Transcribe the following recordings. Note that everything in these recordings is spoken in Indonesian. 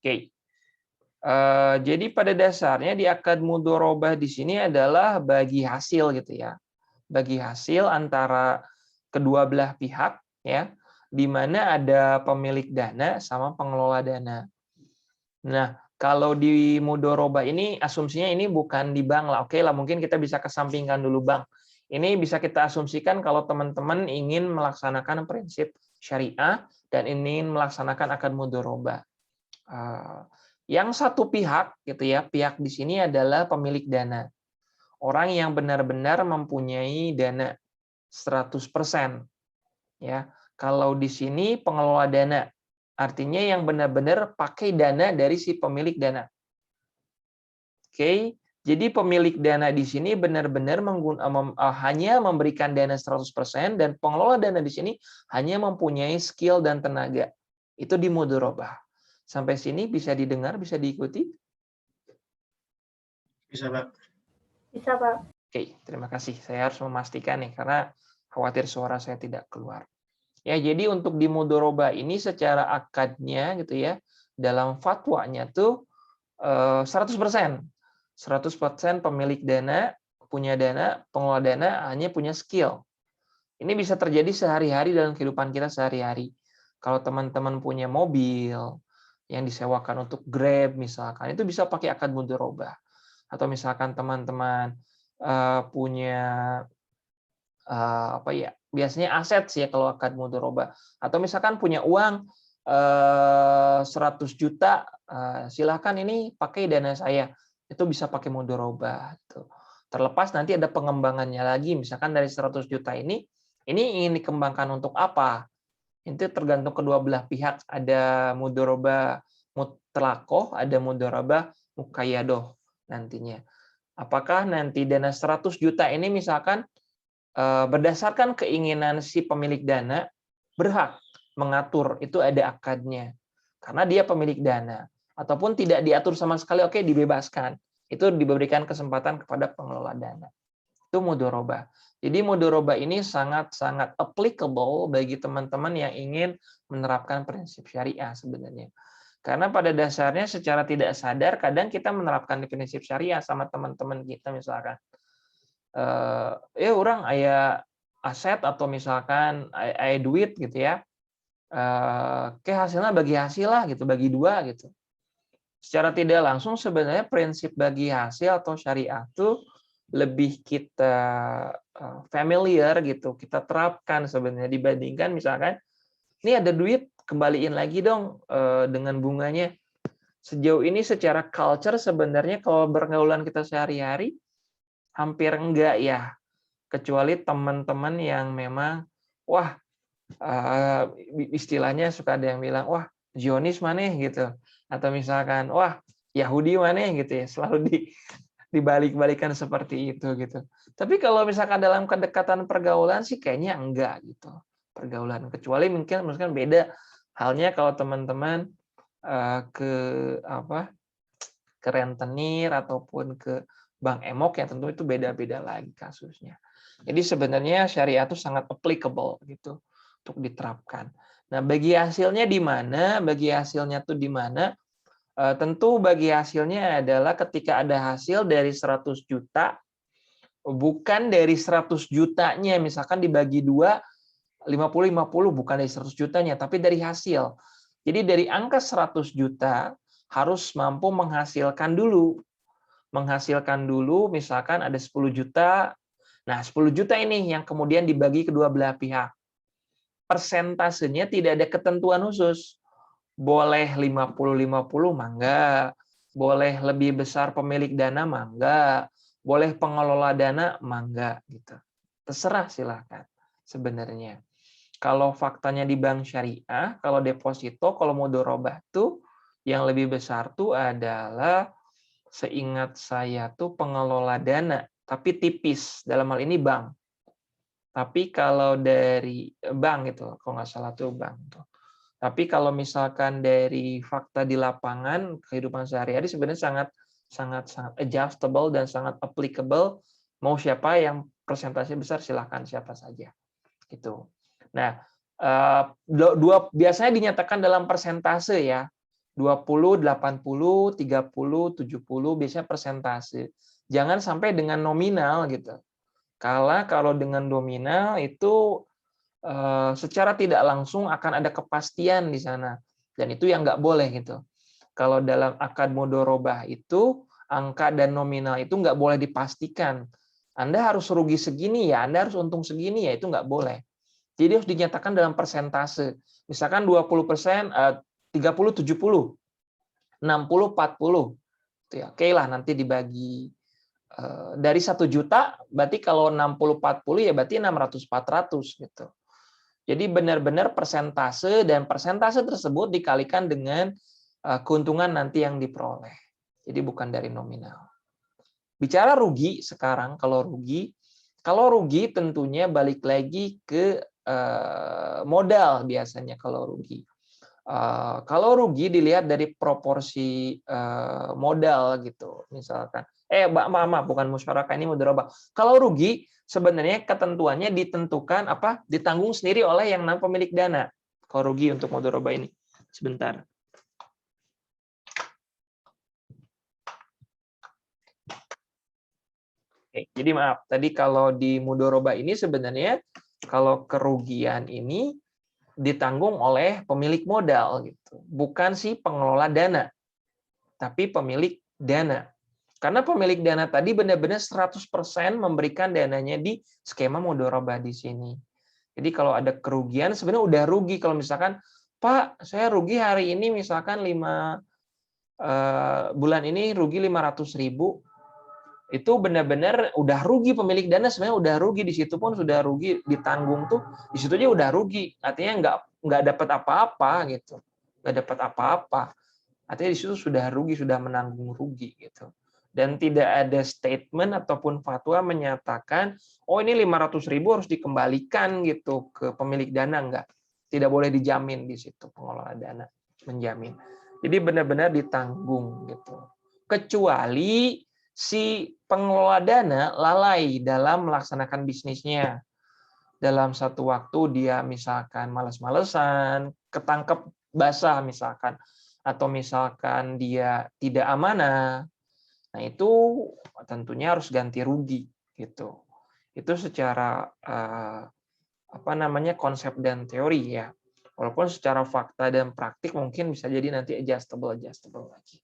Oke. Jadi pada dasarnya di akad mudharabah di sini adalah bagi hasil gitu ya. Bagi hasil antara kedua belah pihak ya, di mana ada pemilik dana sama pengelola dana. Nah, kalau di mudharabah ini asumsinya ini bukan di bank lah. Oke lah, mungkin kita bisa kesampingkan dulu bank. Ini bisa kita asumsikan kalau teman-teman ingin melaksanakan prinsip syariah dan ingin melaksanakan akad mudharabah. Yang satu pihak gitu ya, pihak di sini adalah pemilik dana. Orang yang benar-benar mempunyai dana 100%. Ya. Kalau di sini pengelola dana, artinya yang benar-benar pakai dana dari si pemilik dana. Oke, jadi pemilik dana di sini benar-benar hanya memberikan dana 100% dan pengelola dana di sini hanya mempunyai skill dan tenaga. Itu di mudharabah. Sampai sini bisa didengar, bisa diikuti? Bisa, Pak. Bisa, Pak. Oke, terima kasih. Saya harus memastikan nih, karena khawatir suara saya tidak keluar. Ya, jadi untuk di mudharabah ini secara akadnya gitu ya, dalam fatwanya tuh 100%. 100% pemilik dana, punya dana, pengelola dana hanya punya skill. Ini bisa terjadi sehari-hari dalam kehidupan kita sehari-hari. Kalau teman-teman punya mobil yang disewakan untuk Grab misalkan, itu bisa pakai akad mudharabah. Atau misalkan teman-teman punya apa ya? Biasanya aset sih ya kalau akad mudharabah. Atau misalkan punya uang 100 juta, silakan ini pakai dana saya. Itu bisa pakai mudharabah gitu. Terlepas nanti ada pengembangannya lagi, misalkan dari 100 juta ini ingin dikembangkan untuk apa? Itu tergantung kedua belah pihak. Ada mudharabah mutlaqah, ada mudharabah muqayyadah nantinya. Apakah nanti dana 100 juta ini misalkan berdasarkan keinginan si pemilik dana berhak mengatur, itu ada akadnya. Karena dia pemilik dana. Ataupun tidak diatur sama sekali, oke dibebaskan. Itu diberikan kesempatan kepada pengelola dana. Itu mudharabah. Jadi mudharabah ini sangat-sangat applicable bagi teman-teman yang ingin menerapkan prinsip syariah sebenarnya. Karena pada dasarnya secara tidak sadar kadang kita menerapkan prinsip syariah sama teman-teman kita misalkan. Orang aya aset atau misalkan aya duit gitu ya. Kayak hasilnya bagi hasil lah gitu, bagi dua gitu. Secara tidak langsung sebenarnya prinsip bagi hasil atau syariah itu lebih kita familiar gitu, kita terapkan sebenarnya dibandingkan misalkan ini ada duit kembaliin lagi dong dengan bunganya. Sejauh ini secara culture sebenarnya kalau pergaulan kita sehari-hari hampir enggak ya, kecuali teman-teman yang memang wah istilahnya suka ada yang bilang wah Zionis maneh gitu, atau misalkan wah Yahudi maneh gitu ya, selalu dibalik-balikan seperti itu gitu. Tapi kalau misalkan dalam kedekatan pergaulan sih kayaknya enggak gitu pergaulan, kecuali mungkin beda halnya kalau teman-teman ke rentenir ataupun ke bank emok ya, tentu itu beda-beda lagi kasusnya. Jadi sebenarnya syariah itu sangat applicable gitu untuk diterapkan. Nah, bagi hasilnya di mana? Bagi hasilnya tuh di mana? Tentu bagi hasilnya adalah ketika ada hasil dari 100 juta, bukan dari 100 jutanya, misalkan dibagi dua, 50-50, bukan dari 100 jutanya, tapi dari hasil. Jadi dari angka 100 juta, harus mampu menghasilkan dulu. Menghasilkan dulu, misalkan ada 10 juta, nah 10 juta ini yang kemudian dibagi kedua belah pihak. Persentasenya tidak ada ketentuan khusus. Boleh 50-50 mangga, boleh lebih besar pemilik dana mangga, boleh pengelola dana mangga gitu. Terserah silakan sebenarnya. Kalau faktanya di bank syariah, kalau deposito, kalau mudharabah tuh yang lebih besar tuh adalah seingat saya tuh pengelola dana, tapi tipis, dalam hal ini bank. Tapi kalau dari bank gitu, kalau nggak salah tuh bank tuh. Tapi kalau misalkan dari fakta di lapangan, kehidupan sehari-hari sebenarnya sangat adjustable dan sangat applicable. Mau siapa yang persentase besar silahkan siapa saja. Gitu. Nah, biasanya dinyatakan dalam persentase ya. 20, 80, 30, 70 biasanya persentase. Jangan sampai dengan nominal gitu. Kalau dengan nominal itu secara tidak langsung akan ada kepastian di sana, dan itu yang nggak boleh gitu. Kalau dalam akad mudharabah itu angka dan nominal itu nggak boleh dipastikan. Anda harus rugi segini ya, Anda harus untung segini ya, itu nggak boleh. Jadi harus dinyatakan dalam persentase. Misalkan 20%, 30, 70, 60, 40. Ya, oke lah, nanti dibagi dari 1 juta, berarti kalau 60, 40 ya berarti 600, 400 gitu. Jadi benar-benar persentase, dan persentase tersebut dikalikan dengan keuntungan nanti yang diperoleh. Jadi bukan dari nominal. Bicara rugi sekarang, kalau rugi tentunya balik lagi ke modal biasanya kalau rugi. Kalau rugi dilihat dari proporsi modal gitu, misalkan. Maaf, bukan musyarakah, ini mudharabah. Kalau rugi sebenarnya ketentuannya ditentukan ditanggung sendiri oleh yang namanya pemilik dana. Kalau rugi untuk mudharabah ini, sebentar. Jadi maaf, tadi kalau di mudharabah ini sebenarnya kalau kerugian ini ditanggung oleh pemilik modal gitu, bukan si pengelola dana, tapi pemilik dana. Karena pemilik dana tadi benar-benar 100% memberikan dananya di skema mudharabah di sini. Jadi kalau ada kerugian sebenarnya udah rugi. Kalau misalkan, Pak, saya rugi hari ini misalkan bulan ini rugi 500.000, itu benar-benar udah rugi, pemilik dana sebenarnya udah rugi, di situ pun sudah rugi, ditanggung tuh di situ aja udah rugi, artinya nggak dapat apa-apa gitu, nggak dapat apa-apa, artinya di situ sudah rugi, sudah menanggung rugi gitu, dan tidak ada statement ataupun fatwa menyatakan oh ini 500.000 harus dikembalikan gitu ke pemilik dana, nggak, tidak boleh dijamin di situ, pengelola dana menjamin, jadi benar-benar ditanggung gitu, kecuali si pengelola dana lalai dalam melaksanakan bisnisnya. Dalam satu waktu dia misalkan malas-malesan, ketangkep basah misalkan, atau misalkan dia tidak amanah, nah itu tentunya harus ganti rugi gitu. Itu secara konsep dan teori ya. Walaupun secara fakta dan praktik mungkin bisa jadi nanti adjustable lagi.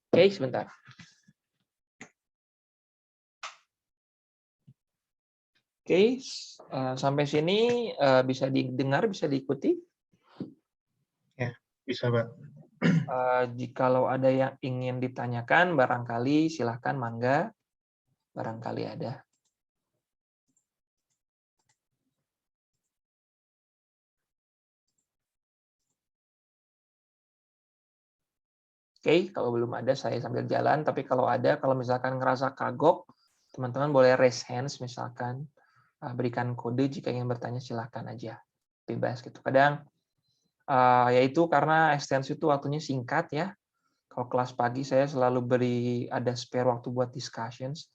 Oke, sebentar. Oke, sampai sini bisa didengar, bisa diikuti? Ya, bisa, Pak. Jikalau ada yang ingin ditanyakan, barangkali silahkan, mangga. Barangkali ada. Oke, kalau belum ada saya sambil jalan, tapi kalau ada, kalau misalkan ngerasa kagok, teman-teman boleh raise hands misalkan, berikan kode jika ingin bertanya, silahkan aja, bebas gitu. Kadang yaitu karena ekstensi itu waktunya singkat ya. Kalau kelas pagi saya selalu ada spare waktu buat discussions.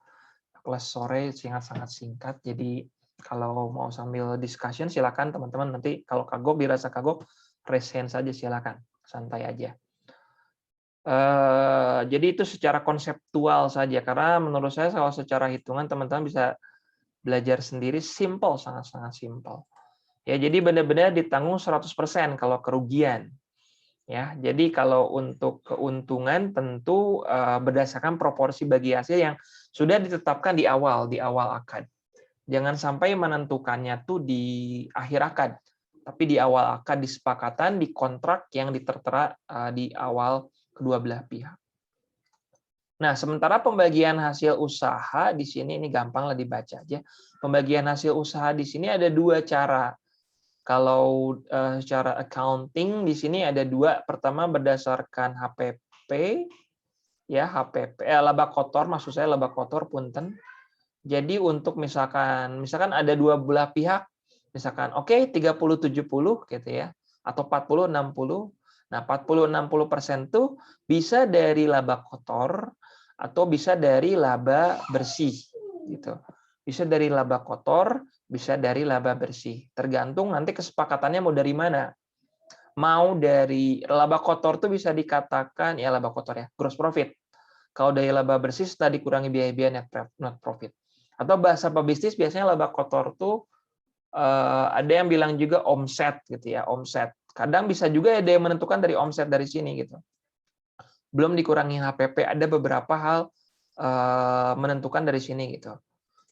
Kelas sore sangat singkat, jadi kalau mau sambil discussion silakan teman-teman, nanti kalau kagok, dirasa kagok, raise hand saja silakan, santai aja. Jadi itu secara konseptual saja, karena menurut saya kalau secara hitungan teman-teman bisa belajar sendiri, simple, sangat-sangat simple. Ya, jadi benar-benar ditanggung 100% kalau kerugian. Ya, jadi kalau untuk keuntungan tentu berdasarkan proporsi bagi hasil yang sudah ditetapkan di awal akad. Jangan sampai menentukannya tuh di akhir akad, tapi di awal akad, disepakatan di kontrak yang ditertera di awal kedua belah pihak. Nah, sementara pembagian hasil usaha di sini ini gampang lah dibaca aja. Pembagian hasil usaha di sini ada dua cara. Kalau secara accounting di sini ada dua. Pertama berdasarkan HPP, ya HPP, laba kotor, maksud saya laba kotor, punten. Jadi untuk misalkan ada dua belah pihak, misalkan oke 30-70 gitu ya, atau 40-60. Nah, 40-60% tuh bisa dari laba kotor atau bisa dari laba bersih gitu. Bisa dari laba kotor, bisa dari laba bersih. Tergantung nanti kesepakatannya mau dari mana. mau dari laba kotor tuh bisa dikatakan ya laba kotor ya, gross profit. Kalau dari laba bersih setelah dikurangi biaya-biaya net profit. Atau bahasa pebisnis biasanya laba kotor tuh ada yang bilang juga omset gitu ya, omset. Kadang bisa juga ada yang menentukan dari omset dari sini gitu. Belum dikurangi HPP, ada beberapa hal menentukan dari sini gitu.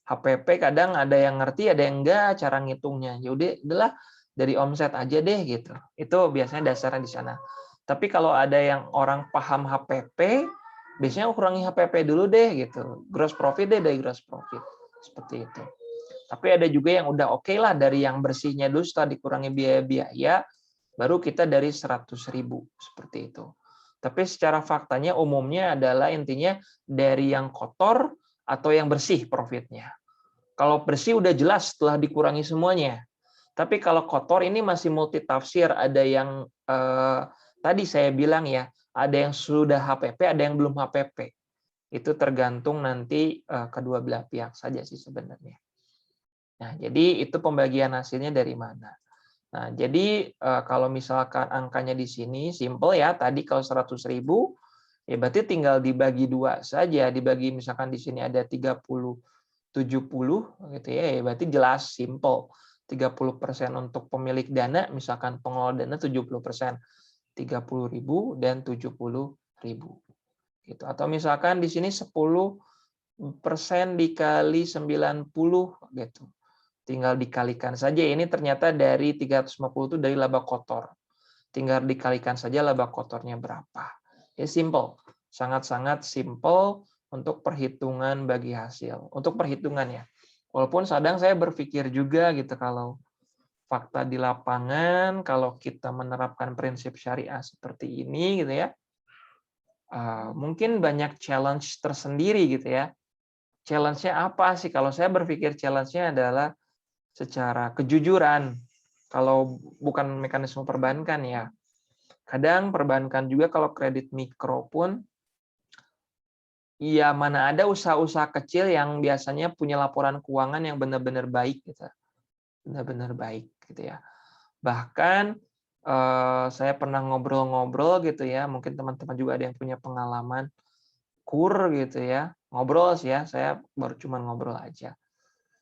HPP kadang ada yang ngerti, ada yang enggak cara ngitungnya. Ya udahlah dari omset aja deh gitu. Itu biasanya dasarnya di sana. Tapi kalau ada yang orang paham HPP, biasanya kurangi HPP dulu deh gitu. Gross profit deh dari gross profit. Seperti itu. Tapi ada juga yang udah oke lah dari yang bersihnya dulu setelah dikurangi biaya-biaya, baru kita dari 100.000 seperti itu. Tapi secara faktanya umumnya adalah intinya dari yang kotor atau yang bersih profitnya. Kalau bersih udah jelas setelah dikurangi semuanya. Tapi kalau kotor ini masih multitafsir, ada yang tadi saya bilang ya, ada yang sudah HPP, ada yang belum HPP. Itu tergantung nanti kedua belah pihak saja sih sebenarnya. Nah, jadi itu pembagian hasilnya dari mana. Nah, jadi kalau misalkan angkanya di sini simple ya, tadi kalau 100.000 ya berarti tinggal dibagi 2 saja, dibagi misalkan di sini ada 30/70 gitu ya, ya berarti jelas simple. 30% untuk pemilik dana, misalkan pengelola dana 70%, 30.000 dan 70.000 gitu. Atau misalkan di sini 10% dikali 90 gitu. Tinggal dikalikan saja, ini ternyata dari 350 itu dari laba kotor. Tinggal dikalikan saja laba kotornya berapa. Ya simple, sangat-sangat simple untuk perhitungan bagi hasil. Untuk perhitungan ya. Walaupun kadang saya berpikir juga gitu kalau fakta di lapangan, kalau kita menerapkan prinsip syariah seperti ini gitu ya, mungkin banyak challenge tersendiri gitu ya. Challenge-nya apa sih? Kalau saya berpikir challenge-nya adalah secara kejujuran. Kalau bukan mekanisme perbankan ya. Kadang perbankan juga kalau kredit mikro pun, ya mana ada usaha-usaha kecil yang biasanya punya laporan keuangan yang benar-benar baik gitu. Benar-benar baik gitu ya. Bahkan saya pernah ngobrol-ngobrol gitu ya, mungkin teman-teman juga ada yang punya pengalaman kur gitu ya. Ngobrol sih ya, saya baru cuma ngobrol aja.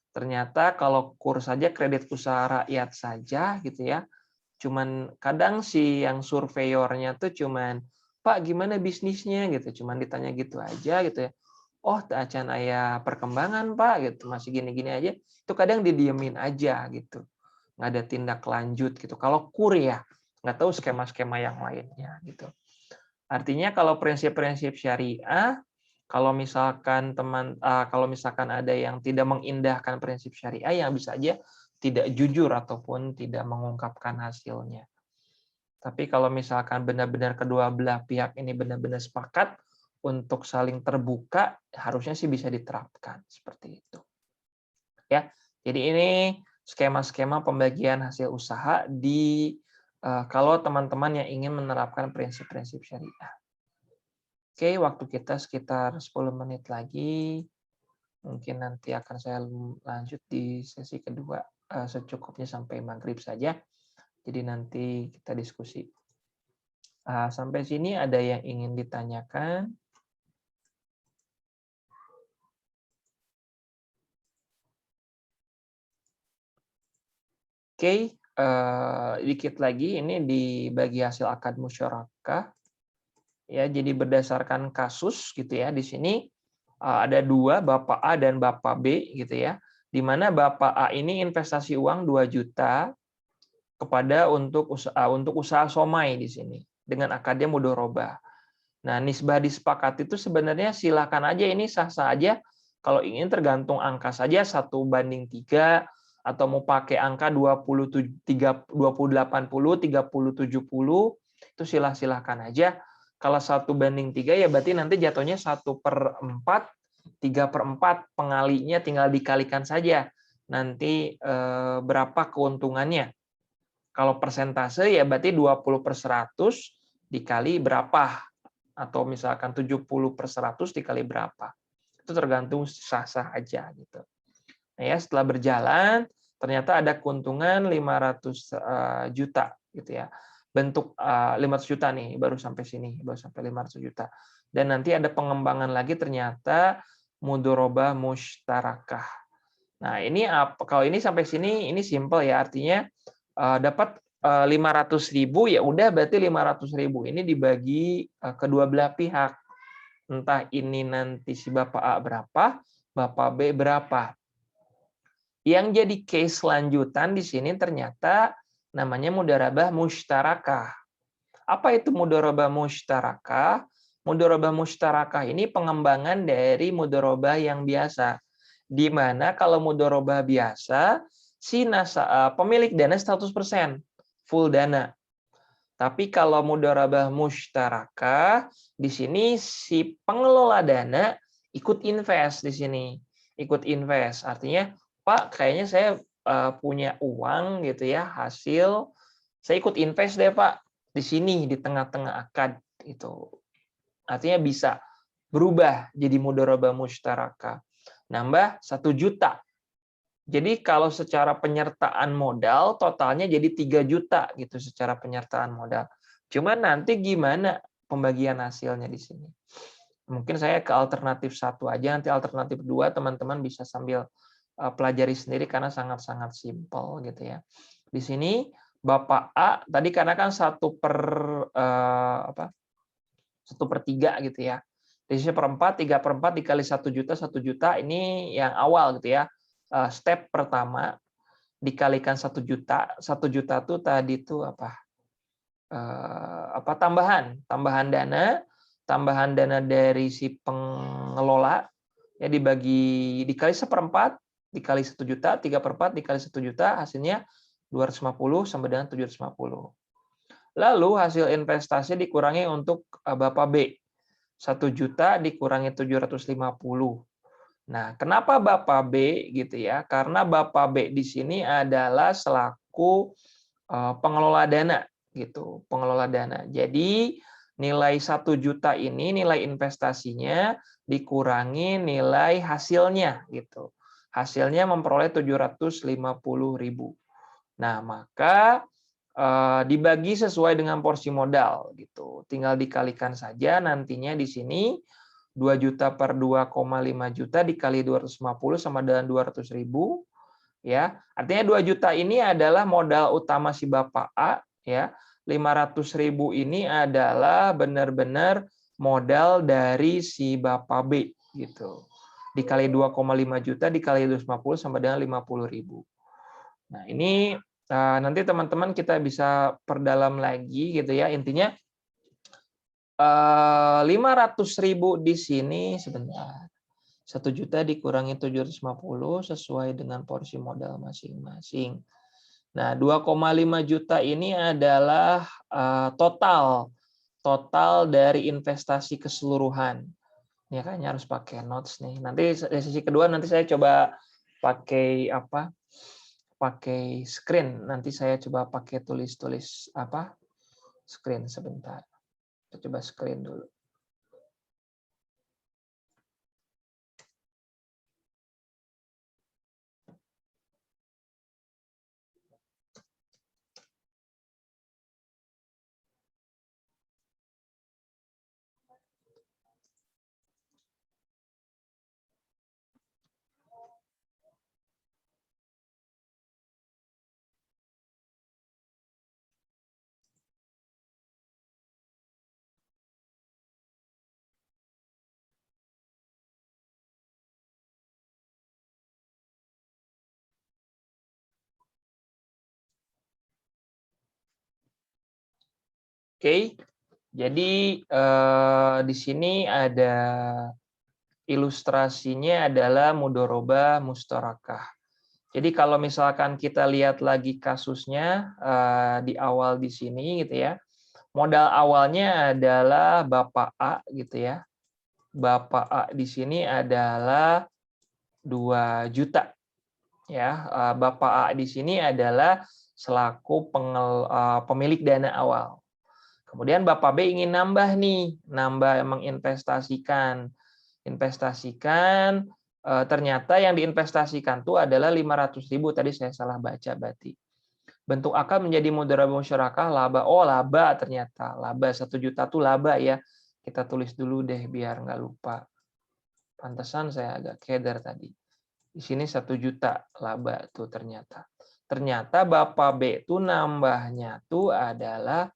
Ternyata kalau kur saja kredit usaha rakyat saja gitu ya, cuman kadang si yang surveyornya tuh cuman, "Pak, gimana bisnisnya?" gitu, cuman ditanya gitu aja gitu ya. "Oh, teu acan aya perkembangan, Pak," gitu, "masih gini-gini aja." Itu kadang didiemin aja gitu. Nggak ada tindak lanjut gitu. Kalau kur ya, nggak tahu skema-skema yang lainnya gitu. Artinya kalau prinsip-prinsip syariah, kalau misalkan kalau misalkan ada yang tidak mengindahkan prinsip syariah, yang bisa aja tidak jujur ataupun tidak mengungkapkan hasilnya. Tapi kalau misalkan benar-benar kedua belah pihak ini benar-benar sepakat untuk saling terbuka, harusnya sih bisa diterapkan seperti itu. Ya, jadi ini skema-skema pembagian hasil usaha kalau teman-teman yang ingin menerapkan prinsip-prinsip syariah. Oke, waktu kita sekitar 10 menit lagi. Mungkin nanti akan saya lanjut di sesi kedua secukupnya sampai maghrib saja. Jadi nanti kita diskusi. Sampai sini ada yang ingin ditanyakan? Oke, dikit lagi ini dibagi hasil akad musyarakah. Ya, jadi berdasarkan kasus gitu ya. Di sini ada 2, Bapak A dan Bapak B gitu ya. Di mana Bapak A ini investasi uang 2 juta kepada untuk usaha somai di sini dengan akadnya mudharabah. Nah, nisbah disepakati itu sebenarnya silakan aja, ini sah-sah aja. Kalau ingin tergantung angka saja 1/3 atau mau pakai angka 20/80, 30/70 itu silakan aja. Kalau 1/3 ya berarti nanti jatuhnya 1/4, 3/4 pengalinya tinggal dikalikan saja. Nanti berapa keuntungannya. Kalau persentase ya berarti 20/100 dikali berapa, atau misalkan 70/100 dikali berapa. Itu tergantung sah-sah aja gitu. Nah ya, setelah berjalan ternyata ada keuntungan 500 juta gitu ya. bentuk 500 juta nih, baru sampai sini, baru sampai 500 juta. Dan nanti ada pengembangan lagi ternyata mudharabah mushtarakah. Nah, ini apa? Kalau ini sampai sini ini simple ya, artinya dapat 500.000 ya udah berarti 500.000 ini dibagi kedua belah pihak. Entah ini nanti si Bapak A berapa, Bapak B berapa. Yang jadi case lanjutan di sini ternyata namanya mudharabah mushtarakah. Apa itu mudharabah mushtarakah? Mudharabah mushtarakah ini pengembangan dari mudharabah yang biasa. Di mana kalau mudharabah biasa, si pemilik dana 100%, full dana. Tapi kalau mudharabah mushtarakah, di sini si pengelola dana ikut invest di sini. Ikut invest. Artinya, Pak, kayaknya saya punya uang gitu ya, hasil, saya ikut invest deh Pak, di sini, di tengah-tengah akad. Itu. Artinya bisa berubah jadi mudharabah mushtarakah. Nambah 1 juta. Jadi kalau secara penyertaan modal totalnya jadi 3 juta gitu secara penyertaan modal. Cuman nanti gimana pembagian hasilnya di sini. Mungkin saya ke alternatif 1 aja, nanti alternatif 2 teman-teman bisa sambil pelajari sendiri karena sangat-sangat simpel gitu ya. Di sini Bapak A tadi karena kan 1/3 gitu ya. Di sini 1/4, 3/4 dikali 1 juta, 1 juta ini yang awal gitu ya. Step pertama dikalikan 1 juta. 1 juta tuh tadi tuh tambahan dana dari si pengelola ya dikali 1/4 dikali 1 juta, 3/4 dikali 1 juta hasilnya 250 sama dengan 750. Lalu hasil investasi dikurangi untuk Bapak B. 1 juta dikurangi 750. Nah, kenapa Bapak B gitu ya? Karena Bapak B di sini adalah selaku pengelola dana gitu, pengelola dana. Jadi nilai 1 juta ini nilai investasinya dikurangi nilai hasilnya gitu. Hasilnya memperoleh 750.000. Nah, maka dibagi sesuai dengan porsi modal gitu. Tinggal dikalikan saja nantinya di sini 2 juta per 2,5 juta dikali 250 sama dengan 200.000 ya. Artinya 2 juta ini adalah modal utama si Bapak A ya. 500.000 ini adalah benar-benar modal dari si Bapak B gitu. Dikali 2,5 juta dikali 250 sama dengan 50.000. Nah, ini nanti teman-teman kita bisa perdalam lagi gitu ya. Intinya 500.000 di sini sebentar. 1 juta dikurangi 750 sesuai dengan porsi modal masing-masing. Nah, 2,5 juta ini adalah total dari investasi keseluruhan. Ini kayaknya harus pakai notes nih. Nanti sesi kedua nanti saya coba pakai pakai screen. Nanti saya coba pakai tulis screen sebentar. Kita coba screen dulu. Oke, jadi di sini ada ilustrasinya adalah mudharabah mushtarakah. Jadi kalau misalkan kita lihat lagi kasusnya di awal di sini gitu ya, modal awalnya adalah Bapak A gitu ya. Bapak A di sini adalah 2 juta ya. Bapak A di sini adalah selaku pemilik dana awal. Kemudian Bapak B ingin nambah menginvestasikan. Ternyata yang diinvestasikan itu adalah 500.000, tadi saya salah baca berarti. Bentuk akad menjadi mudharabah musyarakah laba. Oh, laba ternyata. Laba 1 juta tuh laba ya. Kita tulis dulu deh biar nggak lupa. Pantesan saya agak keder tadi. Di sini 1 juta laba tuh ternyata. Ternyata Bapak B itu nambahnya tuh adalah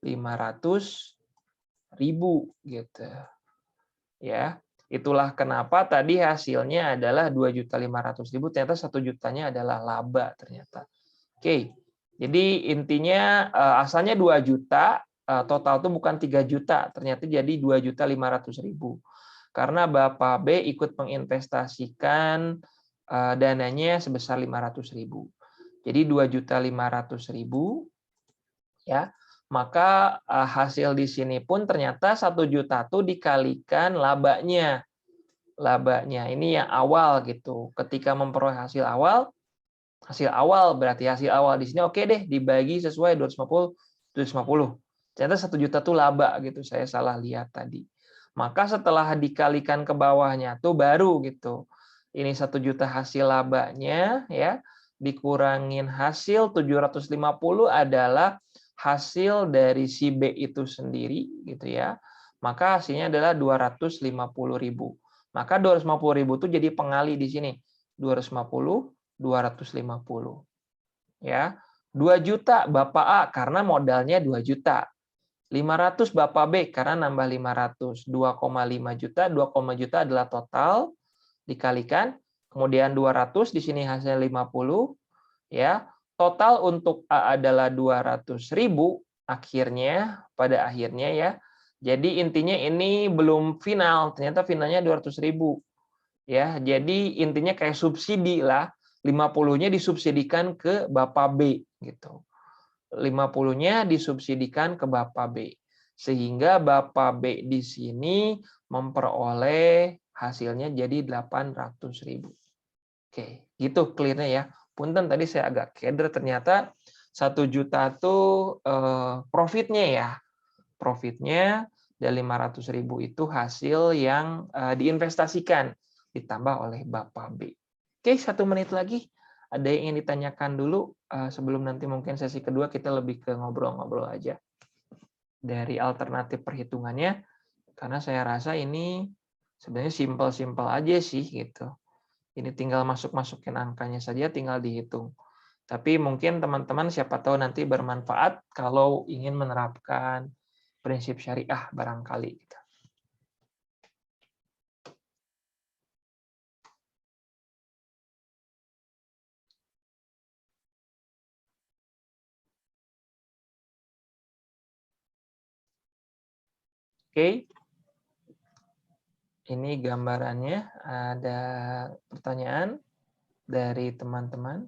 500.000 gitu. Ya. Itulah kenapa tadi hasilnya adalah 2.500.000, ternyata 1 jutanya adalah laba ternyata. Oke. Jadi intinya asalnya 2 juta, total tuh bukan 3 juta, ternyata jadi 2.500.000. Karena Bapak B ikut menginvestasikan dananya sebesar 500.000. Jadi 2.500.000 ya. Maka hasil di sini pun ternyata 1 juta tuh dikalikan labanya. Labanya ini yang awal gitu. Ketika memperoleh hasil awal berarti hasil awal di sini oke deh dibagi sesuai 250. Ternyata 1 juta tuh laba gitu, saya salah lihat tadi. Maka setelah dikalikan ke bawahnya tuh baru gitu. Ini 1 juta hasil labanya ya, dikurangin hasil 750 adalah hasil dari si B itu sendiri gitu ya. Maka hasilnya adalah 250.000. Maka 250.000 itu jadi pengali di sini. 250 250 ya. 2 juta Bapak A karena modalnya 2 juta. 500 Bapak B karena nambah 500. 2,5 juta, 2, juta adalah total dikalikan, kemudian 200 di sini hasilnya 50 ya. Total untuk A adalah 200.000 akhirnya pada akhirnya ya. Jadi intinya ini belum final, ternyata finalnya 200.000 ya. Jadi intinya kayak subsidi lah. 50-nya disubsidikan ke Bapak B gitu. 50-nya disubsidikan ke Bapak B. Sehingga Bapak B di sini memperoleh hasilnya jadi 800.000. Oke, gitu clear-nya ya. Punten tadi saya agak keder, ternyata 1 juta tuh profitnya ya. Profitnya dari 500.000 itu hasil yang diinvestasikan ditambah oleh Bapak B. Oke, 1 menit lagi. Ada yang ingin ditanyakan dulu sebelum nanti mungkin sesi kedua kita lebih ke ngobrol-ngobrol aja dari alternatif perhitungannya, karena saya rasa ini sebenarnya simpel-simpel aja sih gitu. Ini tinggal masukin angkanya saja, tinggal dihitung. Tapi mungkin teman-teman siapa tahu nanti bermanfaat kalau ingin menerapkan prinsip syariah barangkali gitu. Oke. Ini gambarannya, ada pertanyaan dari teman-teman.